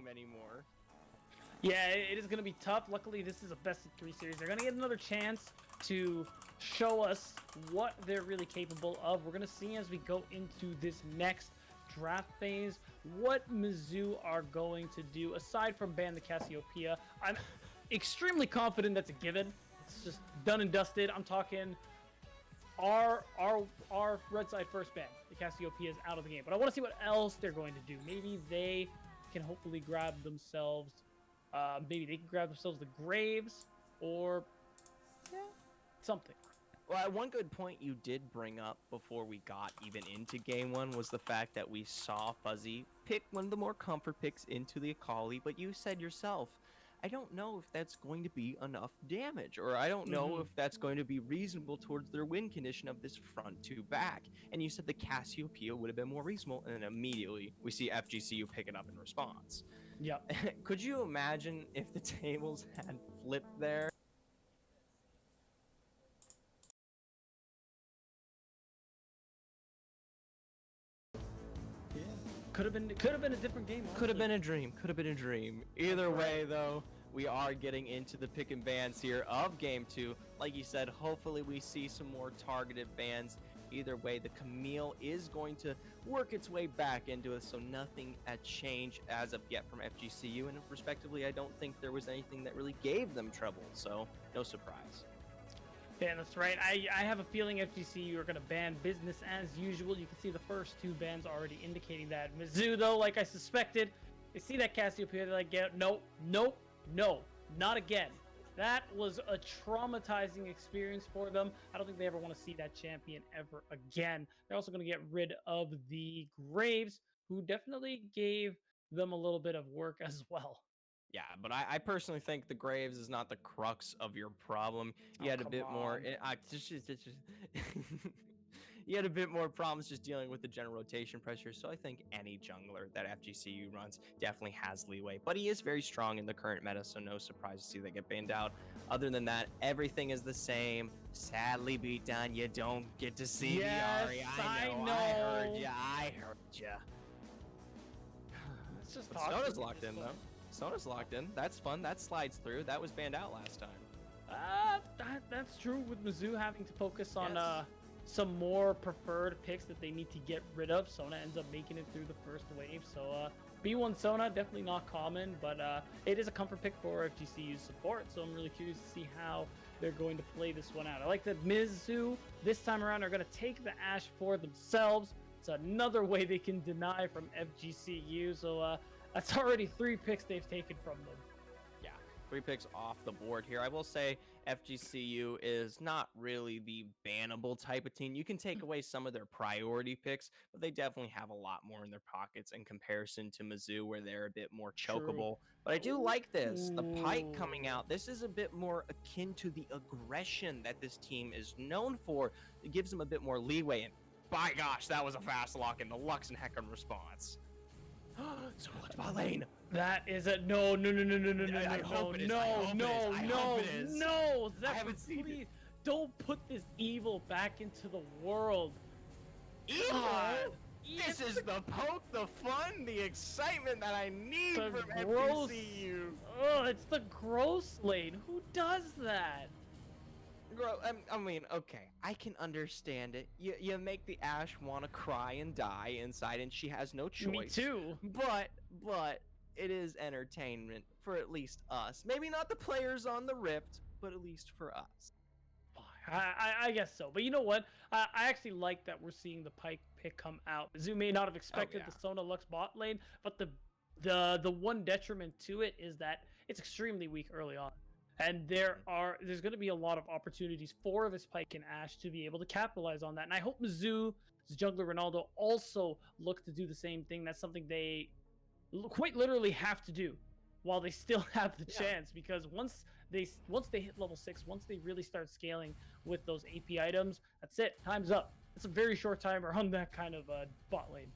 team anymore. Yeah, it is going to be tough. Luckily, this is a best-of-3 series. They're going to get another chance to show us what they're really capable of. We're going to see as we go into this next draft phase what Mizzou are going to do. Aside from ban the Cassiopeia, I'm extremely confident that's a given. It's just done and dusted. I'm talking our red side first ban. The Cassiopeia is out of the game. But I want to see what else they're going to do. Maybe they can hopefully grab themselves... maybe they can grab themselves the Graves or something. Well, one good point you did bring up before we got even into game one was the fact that we saw Fuzzy pick one of the more comfort picks into the Akali, but you said yourself, I don't know if that's going to be enough damage, or I don't know if that's going to be reasonable towards their win condition of this front to back. And you said the Cassiopeia would have been more reasonable, and then immediately we see FGCU pick it up in response. Yep. Could you imagine if the tables had flipped there? Yeah. Could have been a different game. Honestly. Could have been a dream. Could have been a dream. Either way, though, we are getting into the pick and bans here of game 2. Like you said, hopefully we see some more targeted bans. Either way, the Camille is going to work its way back into it, so nothing at change as of yet from FGCU, and respectively, I don't think there was anything that really gave them trouble, so no surprise. Yeah, that's right. I have a feeling FGCU are going to ban business as usual. You can see the first 2 bans already indicating that. Mizzou, though, like I suspected, they see that Cassiopeia, they're like, nope, not again. That was a traumatizing experience for them. I don't think they ever want to see that champion ever again. They're also going to get rid of the Graves, who definitely gave them a little bit of work as well. Yeah, but I personally think the Graves is not the crux of your problem. You had a bit more... You had a bit more problems just dealing with the general rotation pressure, so I think any jungler that FGCU runs definitely has leeway. But he is very strong in the current meta, so no surprise to see they get banned out. Other than that, everything is the same. Sadly, Beatdown, you don't get to see the Ari. I heard ya. It's just Sona's locked in, though. Sona's locked in. That's fun. That slides through. That was banned out last time. That's true, with Mizzou having to focus on some more preferred picks that they need to get rid of. Sona ends up making it through the first wave. So B1 Sona, definitely not common, but it is a comfort pick for FGCU's support. So I'm really curious to see how they're going to play this one out. I like that Mizzou this time around are going to take the Ashe for themselves. It's another way they can deny from FGCU. So that's already 3 picks they've taken from them. 3 picks off the board here. I will say FGCU is not really the bannable type of team. You can take away some of their priority picks, but they definitely have a lot more in their pockets in comparison to Mizzou, where they're a bit more chokeable. But I do like this. The Pike coming out. This is a bit more akin to the aggression that this team is known for. It gives them a bit more leeway. And by gosh, that was a fast lock in the Lux and Hecarim response. So much bot lane. That is a no. I hope it is. No, Zephyr, I haven't seen please don't put this evil back into the world. Evil? This is the poke, the fun, the excitement that I need from FGCU. Oh, it's the gross lane. Who does that? I mean, okay, I can understand it. You make the Ashe want to cry and die inside, and she has no choice. Me too. But it is entertainment for at least us. Maybe not the players on the Rift, but at least for us. I guess so. But you know what? I actually like that we're seeing the Pike pick come out. Mizzou may not have expected the Sona Lux bot lane, but the one detriment to it is that it's extremely weak early on. And there's going to be a lot of opportunities for this Pike and Ashe to be able to capitalize on that. And I hope Mizzou's jungler Ronaldo also look to do the same thing. That's something they quite literally have to do while they still have the chance. Because once they hit level 6, once they really start scaling with those AP items, that's it. Time's up. It's a very short timer on that kind of bot lane.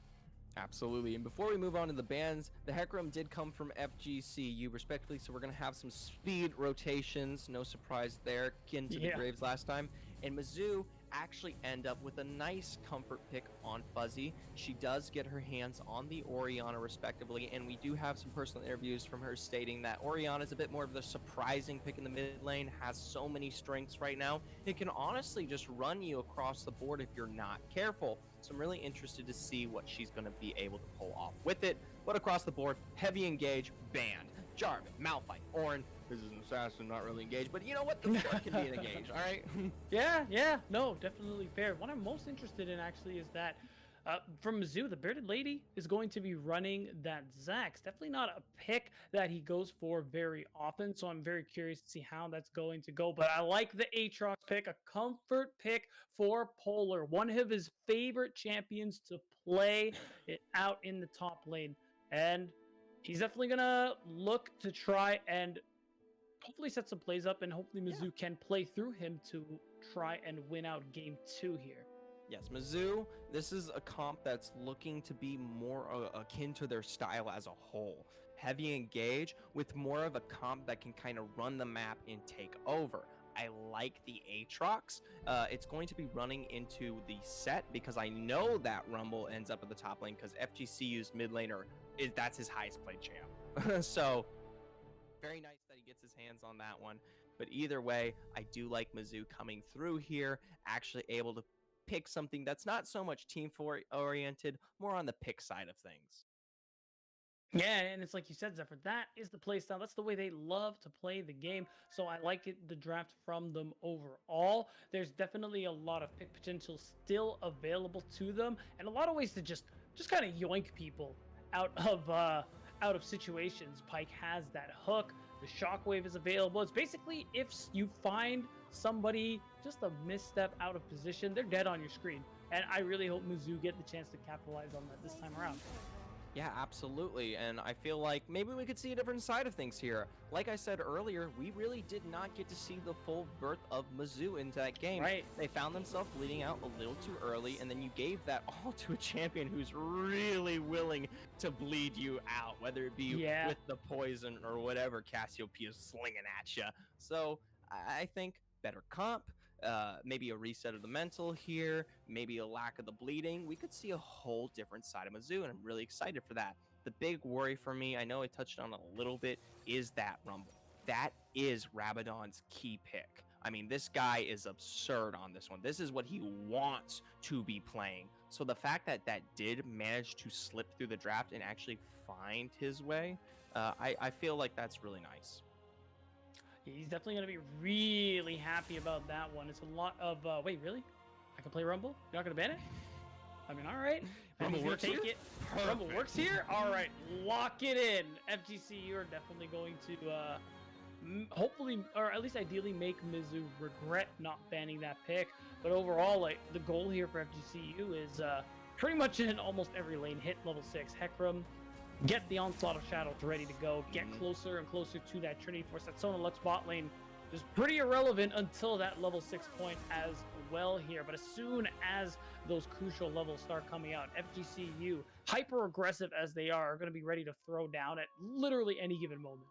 Absolutely. And before we move on to the bans, the Hecarim did come from FGCU respectively, so we're going to have some speed rotations. No surprise there. Akin to the Graves last time. And Mizzou actually end up with a nice comfort pick on Fuzzy. She does get her hands on the Orianna respectively, and we do have some personal interviews from her stating that Orianna is a bit more of the surprising pick in the mid lane, has so many strengths right now. It can honestly just run you across the board if you're not careful. So I'm really interested to see what she's going to be able to pull off with it. But across the board, heavy engage, banned. Jarvan, Malphite, Ornn. This is an assassin, not really engaged, but you know what? The short can be an engage, all right? Yeah, no, definitely fair. What I'm most interested in actually is that from Mizzou, the Bearded Lady is going to be running that Zax. Definitely not a pick that he goes for very often, so I'm very curious to see how that's going to go. But I like the Aatrox pick, a comfort pick for Polar, one of his favorite champions to play it out in the top lane. And he's definitely going to look to try and hopefully set some plays up, and hopefully Mizzou can play through him to try and win out game 2 here. Yes, Mizzou, this is a comp that's looking to be more akin to their style as a whole. Heavy engage with more of a comp that can kind of run the map and take over. I like the Aatrox. It's going to be running into the set because I know that Rumble ends up at the top lane because FGCU's mid laner, that's his highest played champ. So very nice that he gets his hands on that one. But either way, I do like Mizzou coming through here, actually able to pick something that's not so much team oriented, more on the pick side of things. Yeah, and it's like you said, Zephyr, that is the play style. That's the way they love to play the game. So I like it, the draft from them overall. There's definitely a lot of pick potential still available to them, and a lot of ways to just kind of yoink people out of situations. Pyke has that hook. The shockwave is available. It's basically if you find somebody just a misstep out of position, they're dead on your screen. And I really hope Mizzou get the chance to capitalize on that this time around. Yeah, absolutely. And I feel like maybe we could see a different side of things here. Like I said earlier, we really did not get to see the full birth of Mizzou into that game. Right. They found themselves bleeding out a little too early, and then you gave that all to a champion who's really willing to bleed you out, whether it be with the poison or whatever Cassiopeia's slinging at you. So I think better comp, maybe a reset of the mental here, maybe a lack of the bleeding. We could see a whole different side of Mizzou, and I'm really excited for that. The big worry for me, I know I touched on it a little bit, is that Rumble. That is Rabadon's key pick. I mean, this guy is absurd on this one. This is what he wants to be playing. So the fact that that did manage to slip through the draft and actually find his way, I feel like that's really nice. He's definitely going to be really happy about that one. It's a lot of, wait, really? I can play Rumble? You're not going to ban it? I mean, all right. Rumble works here? Rumble works here? All right, lock it in. FGCU are definitely going to hopefully, or at least ideally, make Mizzou regret not banning that pick. But overall, like, the goal here for FGCU is pretty much in almost every lane. Hit level 6 Hecarim, get the Onslaught of Shadows ready to go, get closer and closer to that Trinity Force. That Sona Lux bot lane is pretty irrelevant until that level 6 point as well here. But as soon as those crucial levels start coming out, FGCU, hyper aggressive as they are going to be ready to throw down at literally any given moment.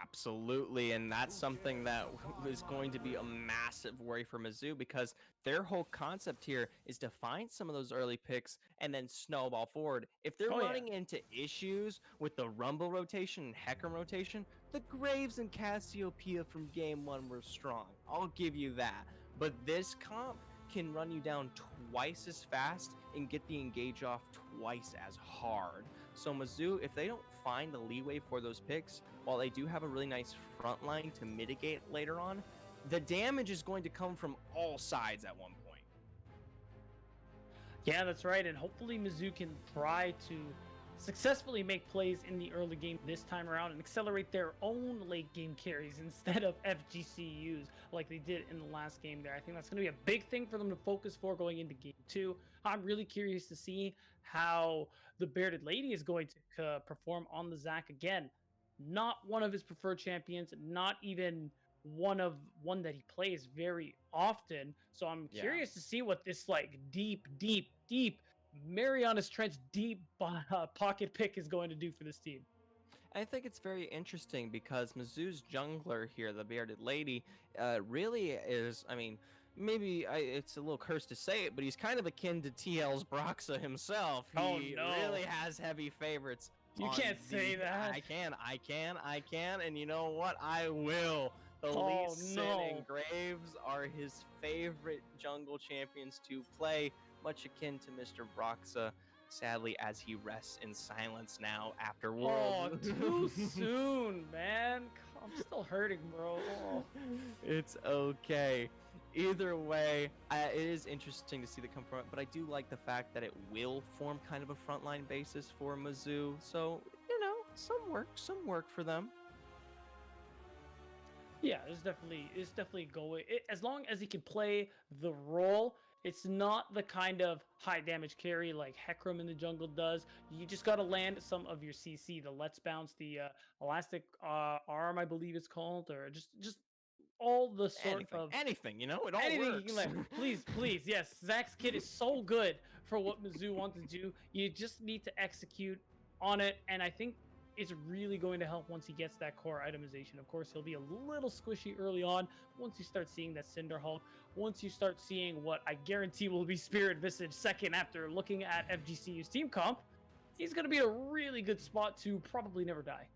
Absolutely, and that's something that is going to be a massive worry for Mizzou because their whole concept here is to find some of those early picks and then snowball forward. If they're running into issues with the Rumble rotation and Hecarim rotation, the Graves and Cassiopeia from game 1 were strong. I'll give you that. But this comp can run you down twice as fast and get the engage off twice as hard. So Mizzou, if they don't find the leeway for those picks, while they do have a really nice front line to mitigate later on, the damage is going to come from all sides at one point. Yeah, that's right. And hopefully Mizzou can try to successfully make plays in the early game this time around and accelerate their own late game carries instead of FGCU's like they did in the last game there. I think that's going to be a big thing for them to focus for going into game 2. I'm really curious to see how the Bearded Lady is going to perform on the Zac again. Not one of his preferred champions, not even one that he plays very often. So I'm curious to see what this like deep Marianas Trench deep pocket pick is going to do for this team. I think it's very interesting because Mizzou's jungler here, the Bearded Lady, really is, I mean, maybe it's a little cursed to say it, but he's kind of akin to TL's Broxa himself. Oh He no. really has heavy favorites You on can't say that. I can, and you know what? I will. The Lee Oh Sin no. and Graves are his favorite jungle champions to play, much akin to Mr. Broxa. Sadly, as he rests in silence now after Oh, Worlds. too soon, man. I'm still hurting, bro. Oh. It's okay. Either way, it is interesting to see the come from it, but I do like the fact that it will form kind of a frontline basis for Mizzou. So, some work for them. Yeah, it's definitely going. As long as he can play the role, it's not the kind of high damage carry like Hecarim in the jungle does. You just got to land some of your CC, the Let's Bounce, the elastic arm, I believe it's called, or just all the sort Anything, of anything, it all anything you can works. land. Please, please, yes. Zach's kit is so good for what Mizzou wants to do. You just need to execute on it, and I think it's really going to help once he gets that core itemization. Of course, he'll be a little squishy early on. Once you start seeing that Cinder Hulk, once you start seeing what I guarantee will be Spirit Visage second after looking at FGCU's team comp, he's going to be a really good spot to probably never die.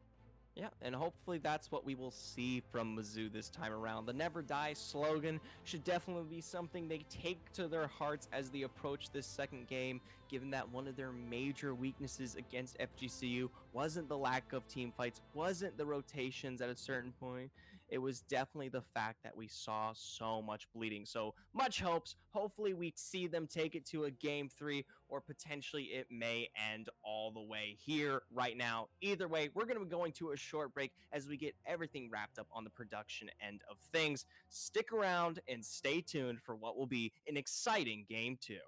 Yeah, and hopefully that's what we will see from Mizzou this time around. The Never Die slogan should definitely be something they take to their hearts as they approach this second game, given that one of their major weaknesses against FGCU wasn't the lack of team fights, wasn't the rotations at a certain point. It was definitely the fact that we saw so much bleeding. So much hopes. Hopefully we see them take it to a game 3, or potentially it may end all the way here right now. Either way, we're going to be going to a short break as we get everything wrapped up on the production end of things. Stick around and stay tuned for what will be an exciting game 2.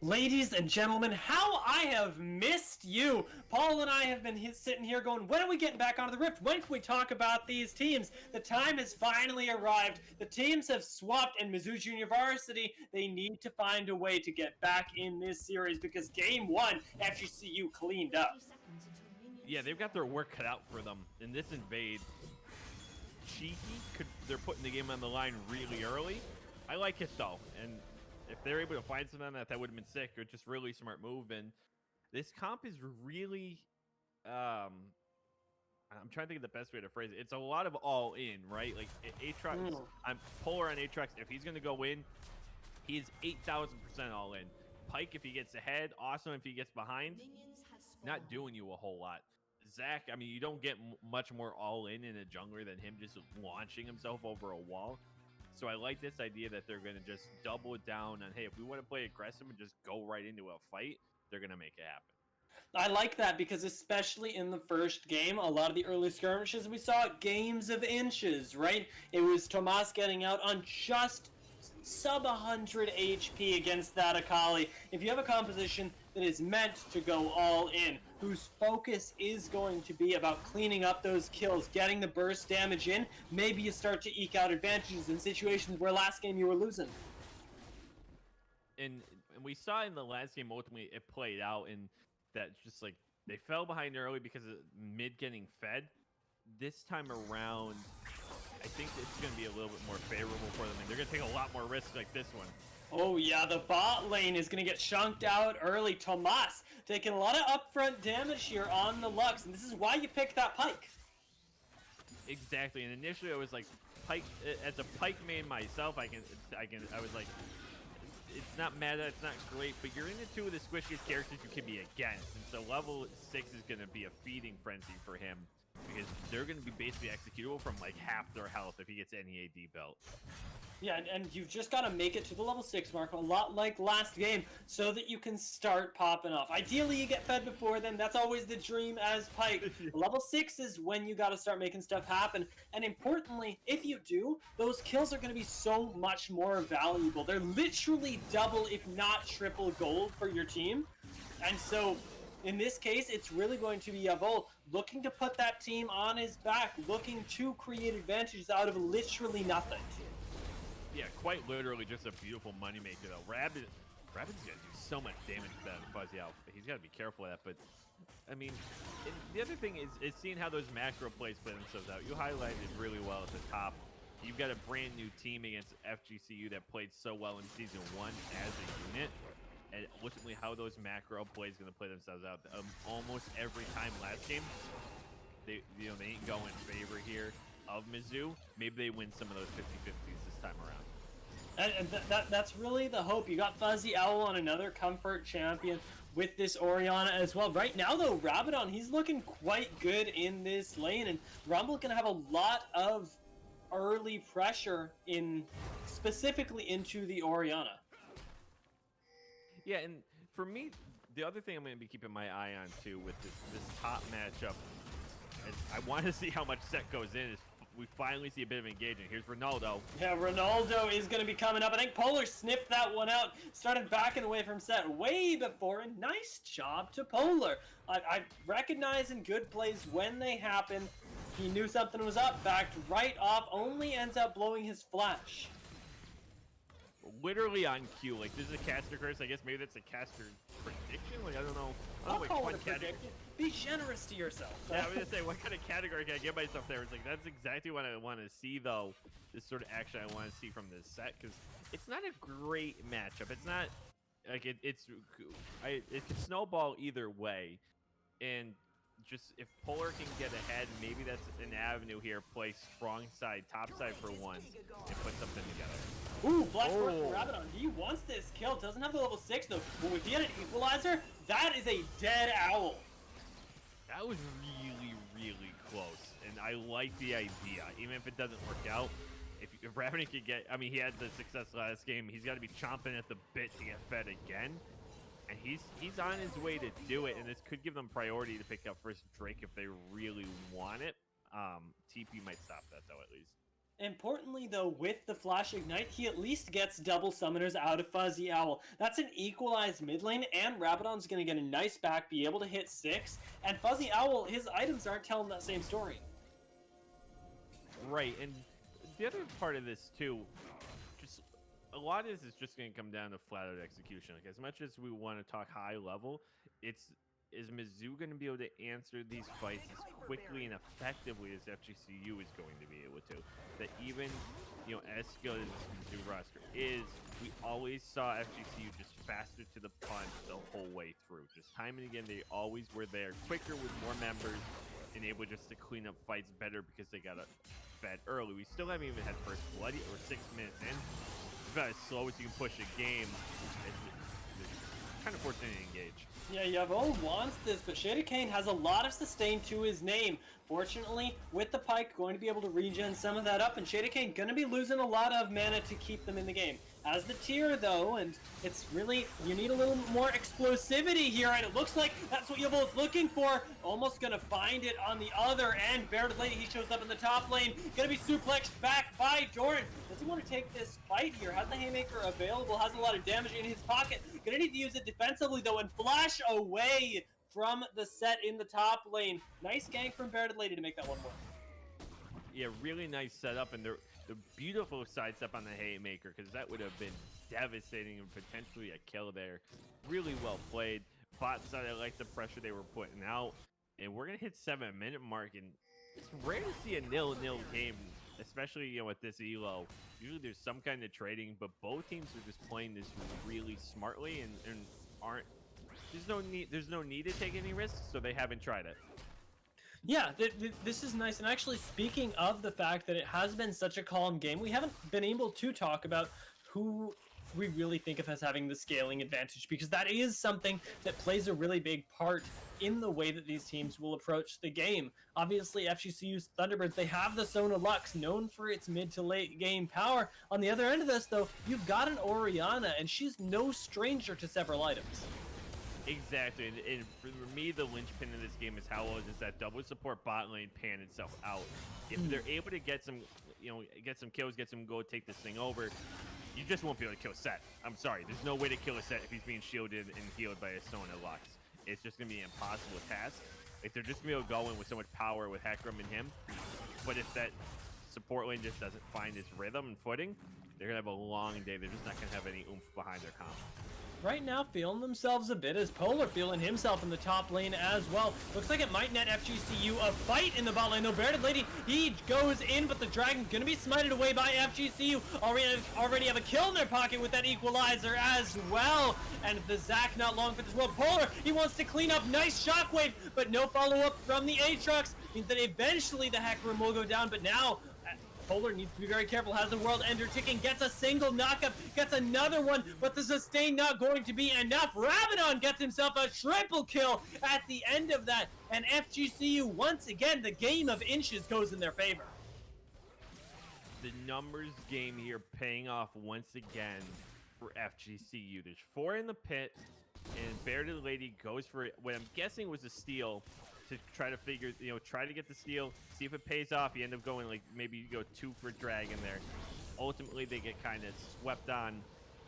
Ladies and gentlemen, how I have missed you! Paul and I have been sitting here going, when are we getting back onto the Rift? When can we talk about these teams? The time has finally arrived. The teams have swapped, and Mizzou Junior Varsity, they need to find a way to get back in this series because Game 1, FGCU cleaned up. Yeah, they've got their work cut out for them in this invade. Cheeky, they're putting the game on the line really early. I like it, though, and if they're able to find something on that would have been sick. Or just really smart move. And this comp is really, I'm trying to think of the best way to phrase it. It's a lot of all in, right? Like Aatrox, I'm Polar on Aatrox. If he's going to go in, he's 8,000% all in. Pyke, if he gets ahead, awesome. If he gets behind, not doing you a whole lot. Zach, I mean, you don't get much more all in a jungler than him just launching himself over a wall. So I like this idea that they're going to just double it down on, hey, if we want to play aggressive and just go right into a fight, they're going to make it happen. I like that because especially in the first game, a lot of the early skirmishes we saw games of inches, right? It was Tomas getting out on just sub 100 HP against that Akali. If you have a composition that is meant to go all in, whose focus is going to be about cleaning up those kills, getting the burst damage in, maybe you start to eke out advantages in situations where last game you were losing. And we saw in the last game, ultimately, it played out in that just like they fell behind early because of mid getting fed. This time around, I think it's going to be a little bit more favorable for them, and they're going to take a lot more risks like this one. Oh yeah, the bot lane is going to get chunked out early. Tomas taking a lot of upfront damage here on the Lux, and this is why you pick that Pyke. Exactly, and initially I was like, Pyke, as a Pyke main myself, I was like, it's not meta, it's not great, but you're into two of the squishiest characters you can be against, and so level 6 is going to be a feeding frenzy for him, because they're going to be basically executable from like half their health if he gets any AD belt. Yeah, and you've just got to make it to the level 6 mark, a lot like last game, so that you can start popping off. Ideally, you get fed before then. That's always the dream as Pyke. Level 6 is when you got to start making stuff happen. And importantly, if you do, those kills are going to be so much more valuable. They're literally double, if not triple gold for your team. And so, in this case, it's really going to be Yavol looking to put that team on his back, looking to create advantages out of literally nothing. Yeah, quite literally just a beautiful moneymaker, though. Rabbit's going to do so much damage to that Fuzzy Alpha. He's got to be careful of that, but, I mean, the other thing is seeing how those macro plays play themselves out. You highlighted really well at the top. You've got a brand new team against FGCU that played so well in Season 1 as a unit, and ultimately how those macro plays going to play themselves out. Almost every time last game, they ain't going in favor here of Mizzou. Maybe they win some of those 50-50s this time around. And that's really the hope. You got Fuzzy Owl on another comfort champion with this Orianna as well. Right now, though, Rabadon, he's looking quite good in this lane, and Rumble going to have a lot of early pressure specifically into the Orianna. Yeah, and for me, the other thing I'm going to be keeping my eye on, too, with this top matchup, is I want to see how much set goes in, is we finally see a bit of engagement. Here's Ronaldo. Yeah, Ronaldo is going to be coming up. I think Polar sniffed that one out, started backing away from set way before, and nice job to Polar. I recognize in good plays when they happen. He knew something was up, backed right off, only ends up blowing his flash. Literally on cue. Like, this is a caster curse. I guess maybe that's a caster prediction. Like, I don't know. I'll call it a prediction. Be generous to yourself. Yeah, I was gonna say, what kind of category can I give myself there? It's like, that's exactly what I want to see, though. This sort of action I want to see from this set, because it's not a great matchup. It's not like it can snowball either way, and just if Polar can get ahead, maybe that's an avenue here. Play strong side, top side for once, and put something together. Ooh, Flash Force for Rabadon. He wants this kill. Doesn't have the level 6 though. But if he had an equalizer, that is a dead owl. That was really, really close, and I like the idea. Even if it doesn't work out, if Rabadon could get, I mean, he had the success last game. He's got to be chomping at the bit to get fed again. And he's on his way to do it, and this could give them priority to pick up first Drake if they really want it. TP might stop that, though, at least. Importantly, though, with the Flash Ignite, he at least gets double summoners out of Fuzzy Owl. That's an equalized mid lane, and Rabadon's going to get a nice back, be able to hit 6, and Fuzzy Owl, his items aren't telling that same story. Right, and the other part of this, too, just a lot of this is just going to come down to flat-out execution. Like, as much as we want to talk high level, is Mizzou going to be able to answer these fights as quickly and effectively as FGCU is going to be able to? That even, as skilled as this Mizzou roster is, we always saw FGCU just faster to the punch the whole way through. Just time and again, they always were there, quicker with more members, and able just to clean up fights better because they got fed early. We still haven't even had first blood or 6 minutes in. It's about as slow as you can push a game. It's kind of fortunate to engage. Yeah, Yavo wants this, but Shady Kane has a lot of sustain to his name. Fortunately, with the Pyke, going to be able to regen some of that up, and Shady Kane going to be losing a lot of mana to keep them in the game. As the tier, though, and it's really, you need a little more explosivity here, and it looks like that's what Yavo is looking for. Almost going to find it on the other end. Bared Lady, he shows up in the top lane, going to be suplexed back by Doran. Does he want to take this fight here? Has the Haymaker available, has a lot of damage in his pocket. Going to need to use it defensively, though, and flash away from the set in the top lane. Nice gank from Bared Lady to make that one work. Yeah, really nice setup, and the beautiful sidestep on the Haymaker, because that would have been devastating and potentially a kill there. Really well played. Bot side, I like the pressure they were putting out, and we're gonna hit 7-minute mark, and it's rare to see a 0-0 game, especially with this elo. Usually there's some kind of trading, but both teams are just playing this really smartly and aren't. There's no need to take any risks, so they haven't tried it. Yeah, this is nice. And actually, speaking of the fact that it has been such a calm game, we haven't been able to talk about who we really think of as having the scaling advantage, because that is something that plays a really big part in the way that these teams will approach the game. Obviously, FGCU's Thunderbirds, they have the Sona Lux, known for its mid to late game power. On the other end of this, though, you've got an Orianna, and she's no stranger to several items. Exactly, and for me, the linchpin in this game is how well is that double support bot lane pan itself out. If they're able to get some, get some kills, get some gold, take this thing over, you just won't be able to kill Set. I'm sorry, there's no way to kill a Set if he's being shielded and healed by a Sona Lux. It's just gonna be an impossible task. Like, they're just gonna be able to go in with so much power with Hecarim and him, but if that support lane just doesn't find its rhythm and footing, they're gonna have a long day. They're just not gonna have any oomph behind their comp. Right now, feeling themselves a bit, as Polar feeling himself in the top lane as well. Looks like it might net FGCU a fight in the bot lane. No, Bared Lady, he goes in, but the Dragon's gonna be smited away by FGCU. Already have a kill in their pocket with that equalizer as well. And the Zac not long for this world. Polar, he wants to clean up. Nice shockwave, but no follow-up from the Aatrox. Means that eventually the Hecarim will go down, but now Polar needs to be very careful. Has the World Ender ticking, gets a single knockup, gets another one, but the sustain not going to be enough. Rabadon gets himself a triple kill at the end of that, and FGCU, once again, the game of inches goes in their favor. The numbers game here paying off once again for FGCU. There's 4 in the pit, and Bared Lady goes for what I'm guessing was a steal, to try to figure, try to get the steal, see if it pays off. You end up going, like, maybe you go 2 for Dragon there. Ultimately, they get kind of swept on,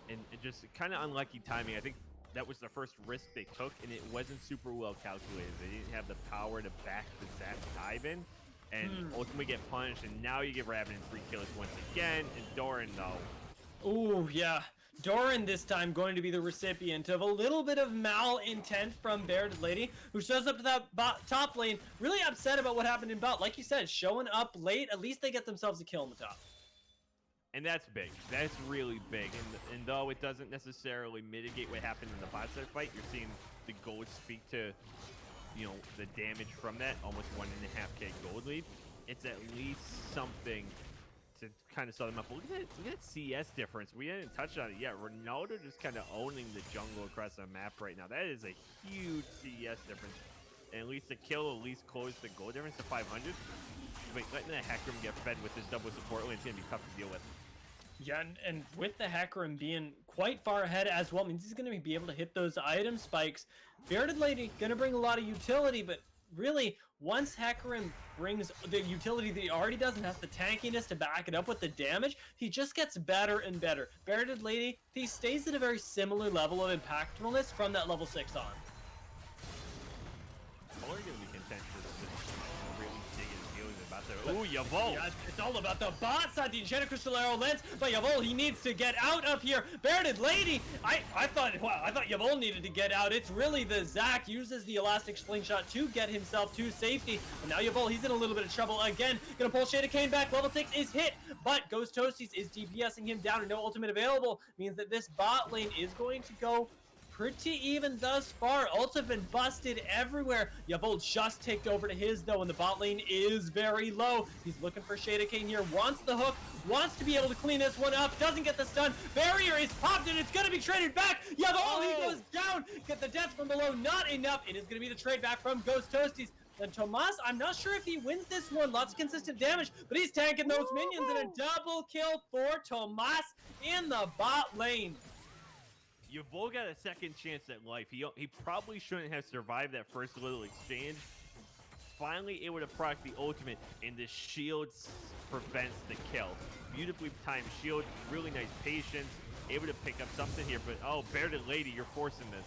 and it just kind of unlucky timing. I think that was the first risk they took, and it wasn't super well calculated. They didn't have the power to back the Zac dive in, and ultimately get punished, and now you give Rabadon 3 kills once again, and Doran, though. Ooh, yeah. Doran this time going to be the recipient of a little bit of malintent from Bared Lady, who shows up to that top lane, really upset about what happened in bot. Like you said, showing up late, at least they get themselves a kill on the top. And that's big. That's really big. And though it doesn't necessarily mitigate what happened in the bot side fight, you're seeing the gold speak to, the damage from that, almost 1.5k gold lead. It's at least something to kind of sell them up. Look at that CS difference. We didn't touch on it yet. Ronaldo just kind of owning the jungle across the map right now. That is a huge CS difference. And at least the kill at least closed the goal difference to 500. But letting the Hecarim get fed with this double support lane is going to be tough to deal with. Yeah, and with the Hecarim being quite far ahead as well, means he's going to be able to hit those item spikes. Bared Lady going to bring a lot of utility, but really, once Hecarim brings the utility that he already does and has the tankiness to back it up with the damage, he just gets better and better. Bearded Lady, he stays at a very similar level of impactfulness from that level 6 on. Polar gonna be contentious. Really dig his feelings about that. Ooh, Yavol! Yeah, it's all about the bot side. The Enchanted Crystal Arrow lands, but Yavol, he needs to get out of here. Bearded Lady, I thought Yavol needed to get out. It's really the Zac uses the Elastic Slingshot to get himself to safety. And now Yavol, he's in a little bit of trouble again. Gonna pull Shade of Kane back. Level 6 is hit, but Ghost Toasties is DPSing him down and no ultimate available. Means that this bot lane is going to go pretty even thus far. Ults have been busted everywhere. Yavol just ticked over to his though, and the bot lane is very low. He's looking for Shade of Kane here, wants the hook, wants to be able to clean this one up, doesn't get the stun. Barrier is popped and it's gonna be traded back. Yavol, he goes down. Get the death from below, not enough. It is gonna be the trade back from Ghost Toasties. Then Tomas, I'm not sure if he wins this one. Lots of consistent damage, but he's tanking those minions, and a double kill for Tomas in the bot lane. Yavol got a second chance at life. He probably shouldn't have survived that first little exchange. Finally able to proc the ultimate, and the shield prevents the kill. Beautifully timed shield, really nice patience, able to pick up something here, but oh, Bearded Lady, you're forcing this.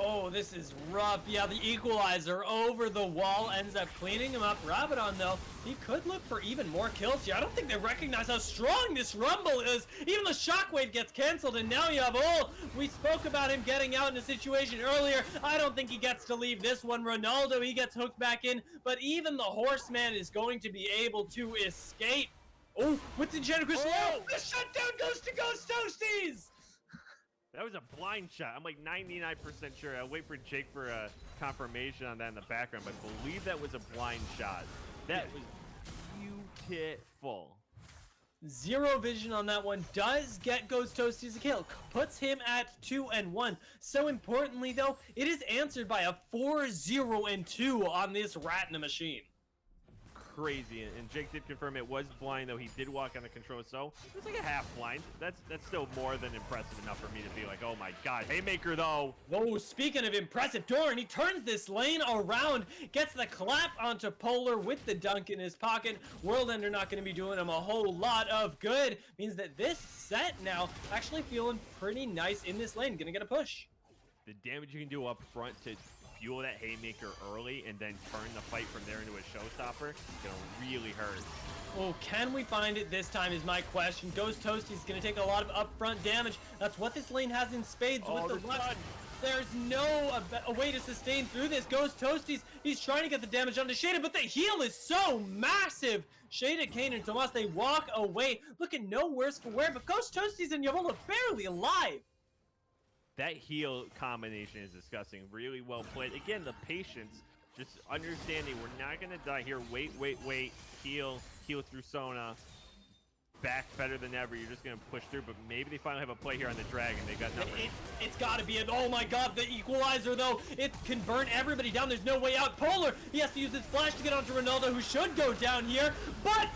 Oh, this is rough. Yeah, the equalizer over the wall ends up cleaning him up. Rabadon, though, he could look for even more kills here. I don't think they recognize how strong this Rumble is. Even the Shockwave gets canceled, and now you have we spoke about him getting out in a situation earlier. I don't think he gets to leave this one. Ronaldo, he gets hooked back in, but even the Horseman is going to be able to escape. Oh, with the Enchanted Crystal Arrow, the shutdown goes to Ghost Toasties! That was a blind shot. I'm like 99% sure. I'll wait for Jake for a confirmation on that in the background, but I believe that was a blind shot. That was beautiful. Zero vision on that one. Does get Ghost Toasties a kill. Puts him at 2-1. So importantly, though, it is answered by a 4-0-2 on this Ratna machine. Crazy, and Jake did confirm it was blind, though he did walk on the control, so it's like a half blind. That's still more than impressive enough for me to be like, oh my god. Haymaker, though. Oh, speaking of impressive, Doran, he turns this lane around, gets the clap onto Polar with the dunk in his pocket. World Ender not going to be doing him a whole lot of good. Means that this set now actually feeling pretty nice in this lane. Gonna get a push. The damage you can do up front to fuel that Haymaker early and then turn the fight from there into a showstopper, gonna really hurt. Oh, can we find it this time is my question. Ghost Toasties gonna take a lot of upfront damage. That's what this lane has in spades with the Lux. There's no a way to sustain through this. Ghost Toasties, he's trying to get the damage onto Shada, but the heal is so massive. Shada, Kane, and Tomas, they walk away, looking no worse for wear, but Ghost Toasties and Yavola barely alive. That heal combination is disgusting. Really well played. Again, the patience, just understanding we're not going to die here. Wait. Heal through Sona. Back better than ever. You're just going to push through, but maybe they finally have a play here on the Dragon. They got nothing. It's got to be it. Oh my god, the equalizer, though. It can burn everybody down. There's no way out. Polar, he has to use his flash to get onto Ronaldo, who should go down here, but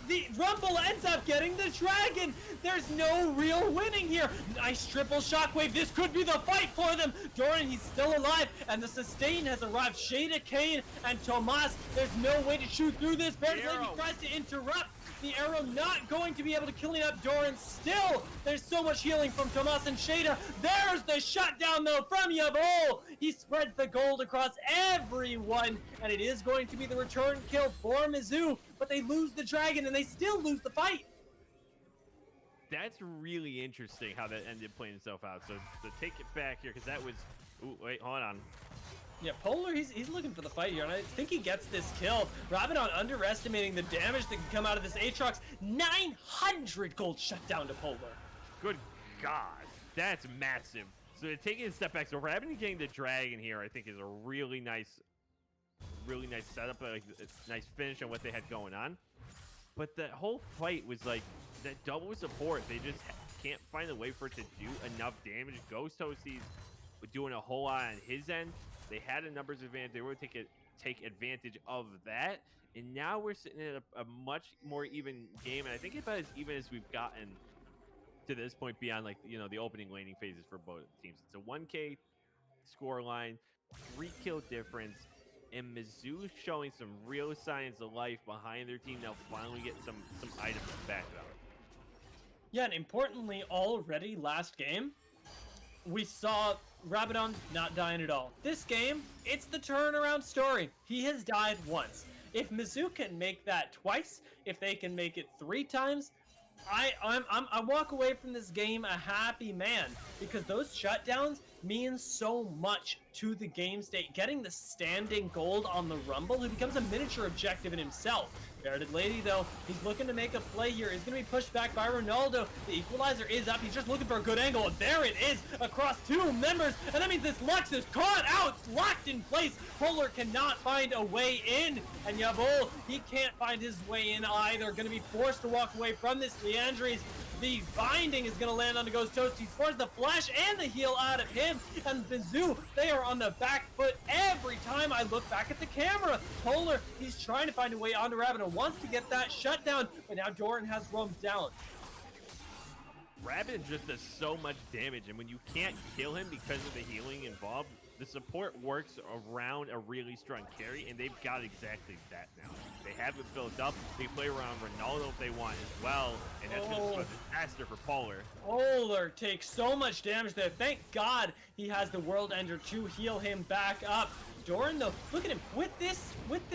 the Rumble ends up getting the Dragon. There's no real winning here. Nice triple Shockwave. This could be the fight for them. Doran, he's still alive, and the sustain has arrived. Shada, Kane, and Tomas. There's no way to shoot through this. Bearded Lady tries to interrupt. The arrow not going to be able to clean up Doran. Still, there's so much healing from Tomas and Shada. There's the shutdown, though, from Yavol. He spreads the gold across everyone, and it is going to be the return kill for Mizzou, but they lose the Dragon, and they still lose the fight. That's really interesting how that ended playing itself out. So to take it back here, because that was... Ooh, wait, hold on. Yeah, Polar, he's looking for the fight here, and I think he gets this kill. Rabadon underestimating the damage that can come out of this Aatrox. 900 gold shutdown to Polar. Good God, that's massive. So taking a step back, so Rabadon getting the Dragon here, I think is a really nice setup, a nice finish on what they had going on. But that whole fight was like, that double support, they just can't find a way for it to do enough damage. Ghost Toasties doing a whole lot on his end. They had a numbers advantage. They were to take advantage of that. And now we're sitting at a much more even game. And I think about as even as we've gotten to this point beyond, like, you know, the opening laning phases for both teams. It's a 1K score line, 3 kill difference. and Mizzou showing some real signs of life behind their team now, finally get some items to back it up. Yeah, and importantly, already last game, we saw Rabadon not dying at all. This game, it's the turnaround story. He has died once. If Mizzou can make that twice, if they can make it 3 times, I walk away from this game a happy man, because those shutdowns mean so much to the game state. Getting the standing gold on the Rumble, who becomes a miniature objective in himself. Bearded Lady, though, he's looking to make a play here. He's going to be pushed back by Ronaldo. The equalizer is up. He's just looking for a good angle, and there it is across 2 members, and that means this Lux is caught out. It's locked in place. Polar cannot find a way in, and Yavol, he can't find his way in either. Going to be forced to walk away from this. Leandries, the binding is going to land on the Ghost Toast. He forced the flash and the heal out of him, and Mizzou, they are on the back foot every time I look back at the camera. Polar, he's trying to find a way onto Rabadon, wants to get that shutdown, but now Doran has roamed down. Rabadon just does so much damage, and when you can't kill him because of the healing involved, the support works around a really strong carry, and they've got exactly that now. They have it built up. They play around Ronaldo if they want as well, and that's going to be a disaster for Polar. Polar takes so much damage there. Thank God he has the World Ender to heal him back up. Doran, though, look at him with this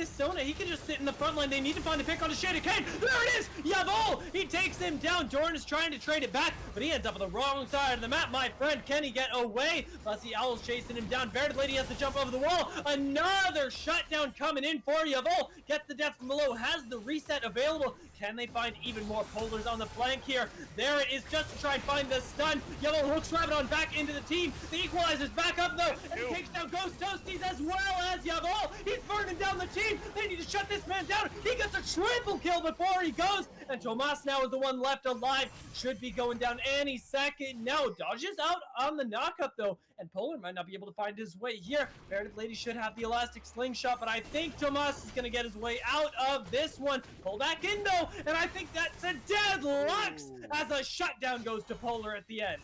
Sona. He can just sit in the front line. They need to find a pick on the Shaded Kane. There it is! Yavol! He takes him down. Doran is trying to trade it back, but he ends up on the wrong side of the map. My friend, can he get away? Fussy Owl's chasing him down. Bearded Lady has to jump over the wall. Another shutdown coming in for Yavol. Gets the death from below. Has the reset available. Can they find even more Polars on the flank here? There it is, just to try and find the stun. Yellow hooks Rabadon back into the team. The equalizer's back up, though, and he takes down Ghost Toasties as well as Yavol. He's burning down the team. They need to shut this man down. He gets a triple kill before he goes, and Tomas now is the one left alive. Should be going down any second. Now dodges out on the knockup, though, and Polar might not be able to find his way here. Bearded Lady should have the elastic slingshot, but I think Tomas is going to get his way out of this one. Pull back in, though, and I think that's a dead Lux as a shutdown goes to Polar at the end.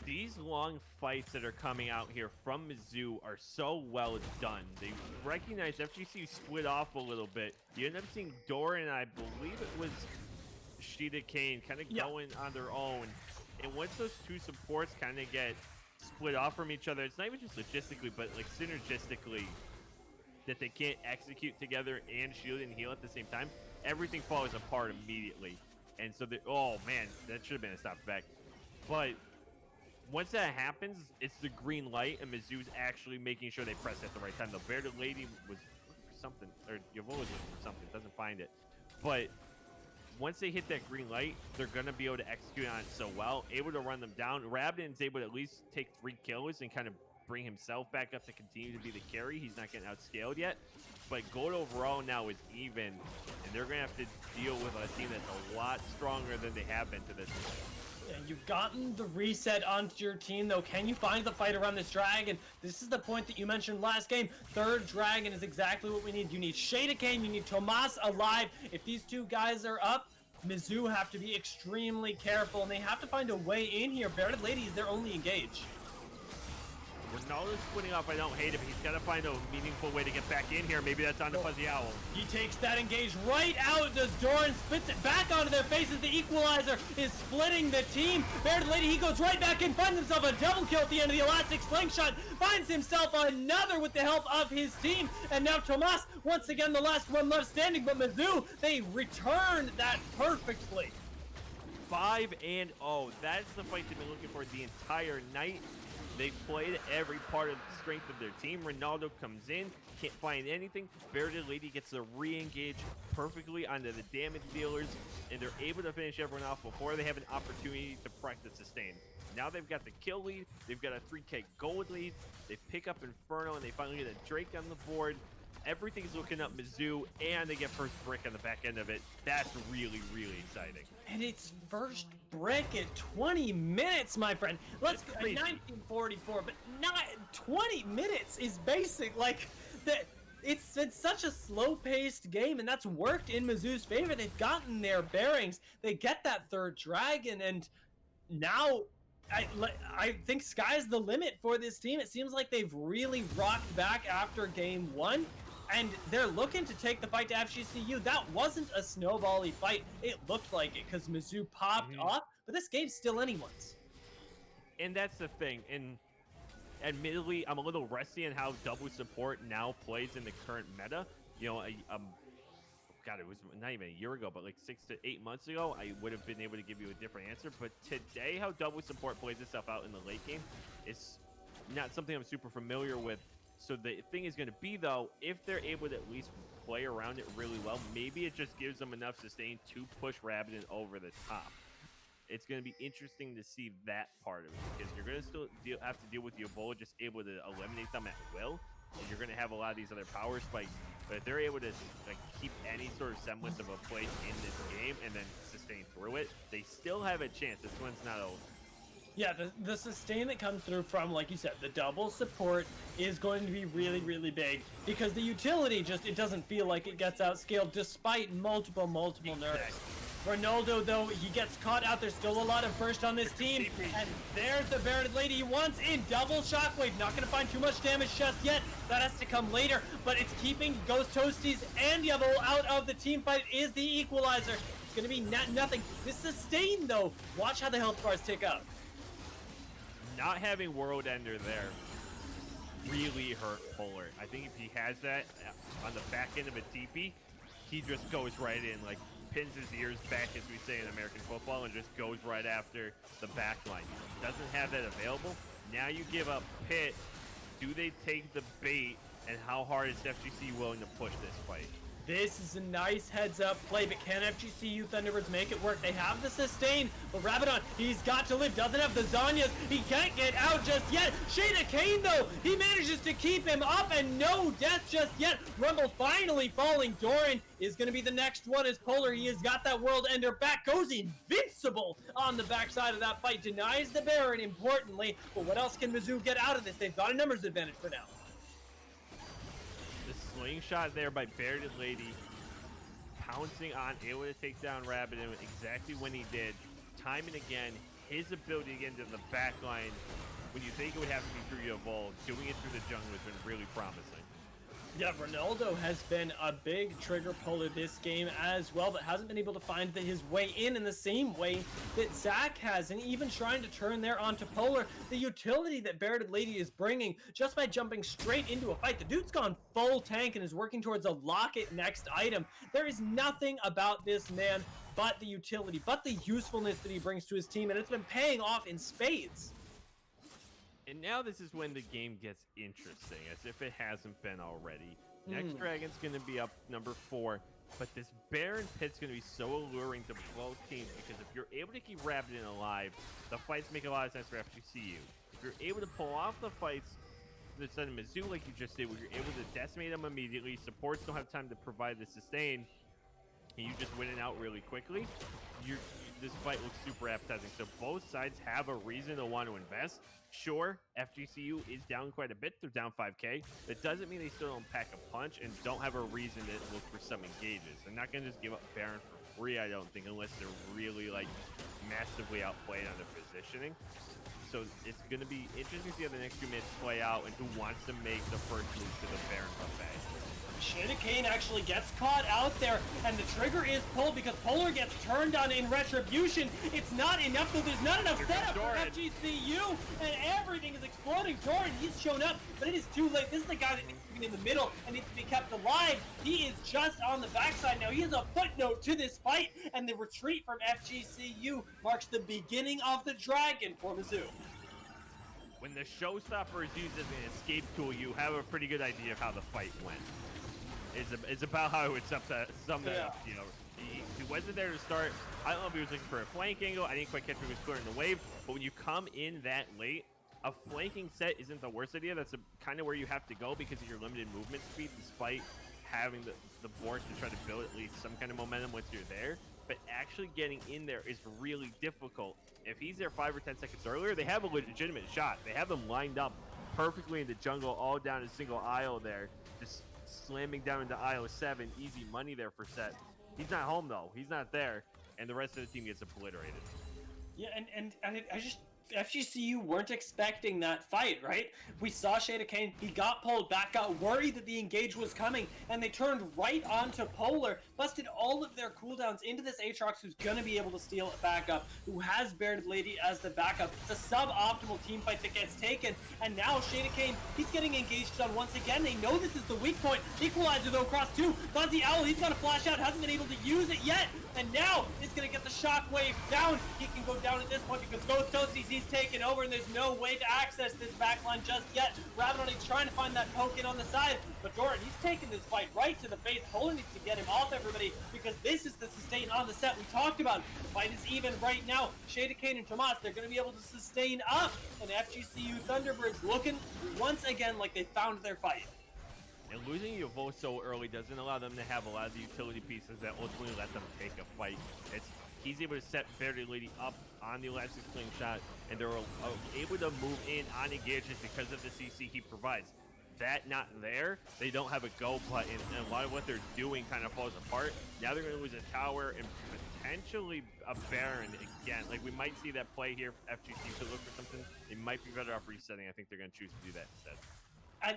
These long fights that are coming out here from Mizzou are so well done. They recognize FGCU split off a little bit. You end up seeing Doran, I believe it was Sheeta Kane, kind of going on their own. And once those two supports kind of get split off from each other, it's not even just logistically, but like synergistically, that they can't execute together and shield and heal at the same time, everything falls apart immediately. And so, oh man, that should have been a stop back. But once that happens, it's the green light, and Mizzou's actually making sure they press at the right time. The Bearded Lady was looking for something, or Yavol was looking for something, doesn't find it. But once they hit that green light, they're going to be able to execute on it so well, able to run them down. Rabadon's able to at least take 3 kills and kind of bring himself back up to continue to be the carry. He's not getting outscaled yet, but gold overall now is even, and they're going to have to deal with a team that's a lot stronger than they have been to this point. And you've gotten the reset onto your team, though. Can you find the fight around this dragon? This is the point that you mentioned last game. 3rd dragon is exactly what we need. You need Shada Kane, you need Tomas alive. If these two guys are up, Mizzou have to be extremely careful, and they have to find a way in here. Bearded Lady is their only engage. Ronaldo's splitting off. I don't hate him. He's got to find a meaningful way to get back in here. Maybe that's on the Fuzzy Owl. He takes that engage right out. Does Doran spits it back onto their faces? The equalizer is splitting the team. Bearded Lady, he goes right back in, finds himself a double kill at the end of the elastic slingshot, finds himself another with the help of his team, and now Tomas, once again, the last one left standing, but Mizzou, they returned that perfectly. 5-0. That's the fight they've been looking for the entire night. They played every part of the strength of their team. Ronaldo comes in, can't find anything. Bearded Lady gets to re-engage perfectly onto the damage dealers, and they're able to finish everyone off before they have an opportunity to practice sustain. Now they've got the kill lead. They've got a 3K gold lead. They pick up Inferno, and they finally get a Drake on the board. Everything's looking up Mizzou, and they get first brick on the back end of it. That's really, really exciting. And it's first brick at 20 minutes, my friend. Let's go 1944, but not 20 minutes is basic. Like that. It's been such a slow-paced game, and that's worked in Mizzou's favor. They've gotten their bearings. They get that 3rd dragon, and now I think sky's the limit for this team. It seems like they've really rocked back after game 1, and they're looking to take the fight to FGCU. That wasn't a snowbally fight. It looked like it because Mizzou popped off, but this game's still anyone's. And that's the thing. And admittedly, I'm a little rusty on how double support now plays in the current meta. You know, God, it was not even a year ago, but like 6 to 8 months ago, I would have been able to give you a different answer. But today, how double support plays itself out in the late game is not something I'm super familiar with. So the thing is going to be, though, if they're able to at least play around it really well, maybe it just gives them enough sustain to push Rabadon over the top. It's going to be interesting to see that part of it, because you're going to still have to deal with the Ebola just able to eliminate them at will. And you're going to have a lot of these other power spikes. But if they're able to like keep any sort of semblance of a place in this game and then sustain through it, they still have a chance. This one's not over. Yeah, the sustain that comes through from, like you said, the double support is going to be really, really big, because the utility just, it doesn't feel like it gets outscaled despite multiple nerfs. Ronaldo, though, he gets caught out. There's still a lot of burst on this team. And there's the Bearded Lady he wants in. Double shockwave. Not going to find too much damage just yet. That has to come later. But it's keeping Ghost Toasties and Yellow out of the team fight is the equalizer. It's going to be nothing. This sustain, though. Watch how the health bars tick up. Not having World Ender there really hurt Polar. I think if he has that on the back end of a TP, he just goes right in, like, pins his ears back, as we say in American football, and just goes right after the back line. Doesn't have that available. Now you give up Pit. Do they take the bait, and how hard is FGC willing to push this fight? This is a nice heads-up play, but can FGCU Thunderbirds make it work? They have the sustain, but Rabadon, he's got to live. Doesn't have the Zanyas. He can't get out just yet. Shada Kane, though, he manages to keep him up, and no death just yet. Rumble finally falling. Doran is going to be the next one as Polar. He has got that World Ender back. Goes invincible on the backside of that fight. Denies the Baron, importantly. But what else can Mizzou get out of this? They've got a numbers advantage for now. Slingshot there by Bearded Lady, pouncing on, able to take down Rabadon exactly when he did. Time and again, his ability to get into the back line when you think it would have to be through your evolve, doing it through the jungle has been really promising. Yeah, Ronaldo has been a big trigger puller this game as well, but hasn't been able to find his way in the same way that Zach has, and even trying to turn there onto Polar. The utility that Bearded Lady is bringing just by jumping straight into a fight. The dude's gone full tank and is working towards a lock-it next item. There is nothing about this man but the utility, but the usefulness that he brings to his team, and it's been paying off in spades. And now this is when the game gets interesting, as if it hasn't been already. Next Dragon's going to be up number 4, but this Baron Pit's going to be so alluring to both teams, because if you're able to keep Rabadon alive, the fights make a lot of sense for FGCU. If you're able to pull off the fights instead of Mizzou, like you just did, where you're able to decimate them immediately, supports don't have time to provide the sustain, and you just win it out really quickly, this fight looks super appetizing. So both sides have a reason to want to invest. Sure, FGCU is down quite a bit. They're down 5K. That doesn't mean they still don't pack a punch and don't have a reason to look for some engages. They're not going to just give up Baron for free, I don't think, unless they're really, like, massively outplayed on their positioning. So it's going to be interesting to see how the next few minutes play out and who wants to make the first move to the Baron buffet. Shada Kane actually gets caught out there, and the trigger is pulled because Polar gets turned on in retribution. It's not enough, though. There's not enough setup for FGCU, and everything is exploding. Doran, he's shown up, but it is too late. This is the guy that needs to be in the middle and needs to be kept alive. He is just on the backside now. He has a footnote to this fight, and the retreat from FGCU marks the beginning of the dragon for Mizzou. When the showstopper is used as an escape tool, you have a pretty good idea of how the fight went. It's about how I would sum that up. You know, he wasn't there to start. I don't know if he was looking for a flank angle. I didn't quite catch him. He was clearing the wave. But when you come in that late, a flanking set isn't the worst idea. That's kind of where you have to go because of your limited movement speed, despite having the board to try to build at least some kind of momentum once you're there. But actually getting in there is really difficult. If he's there 5 or 10 seconds earlier, they have a legitimate shot. They have them lined up perfectly in the jungle, all down a single aisle there. Just slamming down into aisle 7, easy money there for set. He's not home though. He's not there, and the rest of the team gets obliterated. Yeah, and I just FGCU weren't expecting that fight, right? We saw Shada Kane, he got pulled back, got worried that the engage was coming, and they turned right onto Polar, busted all of their cooldowns into this Aatrox who's gonna be able to steal it back up, who has Bearded Lady as the backup. It's a suboptimal team fight that gets taken, and now Shada Kane, he's getting engaged on once again. They know this is the weak point. Equalizer though across two. Fuzzy Owl, he's got a flash out, hasn't been able to use it yet, and now he's gonna get the shockwave down. He can go down at this point because Ghost Toasties, he's taken over, and there's no way to access this backline just yet. Rabadon, he's trying to find that poke in on the side, but Doran, he's taking this fight right to the face. Polar needs to get him off, everybody, because this is the sustain on the set we talked about. The fight is even right now. Shada Kane and Tomas, they're going to be able to sustain up, and FGCU Thunderbirds looking once again like they found their fight. And losing Yavo so early doesn't allow them to have a lot of the utility pieces that ultimately let them take a fight. He's able to set Bearded Lady up on the elastic slingshot, and they're able to move in on engages because of the CC he provides. That not there, they don't have a go button, and a lot of what they're doing kind of falls apart. Now they're going to lose a tower and potentially a Baron again. Like, we might see that play here if FGC could look for something. They might be better off resetting. I think they're going to choose to do that instead.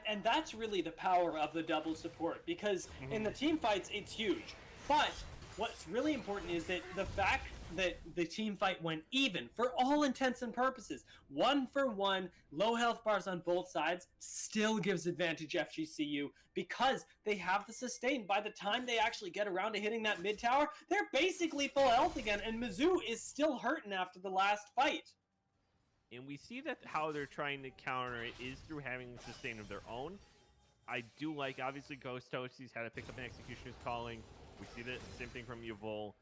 And that's really the power of the double support, because in the team fights, it's huge. But what's really important is that the fact that the team fight went even for all intents and purposes, 1-for-1, low health bars on both sides, still gives advantage FGCU because they have the sustain. By the time they actually get around to hitting that mid tower, they're basically full health again, and Mizzou is still hurting after the last fight. And we see that how they're trying to counter it is through having a sustain of their own. I do like, obviously, Ghost Toasties had to pick up an Executioner's Calling. We see the same thing from Yavol.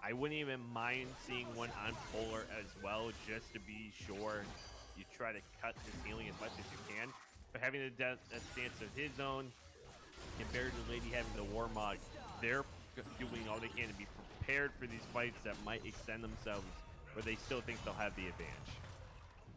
I wouldn't even mind seeing one on Polar as well, just to be sure. You try to cut his healing as much as you can. But having the stance of his own, compared to the Lady having the Warmog, they're doing all they can to be prepared for these fights that might extend themselves, but they still think they'll have the advantage.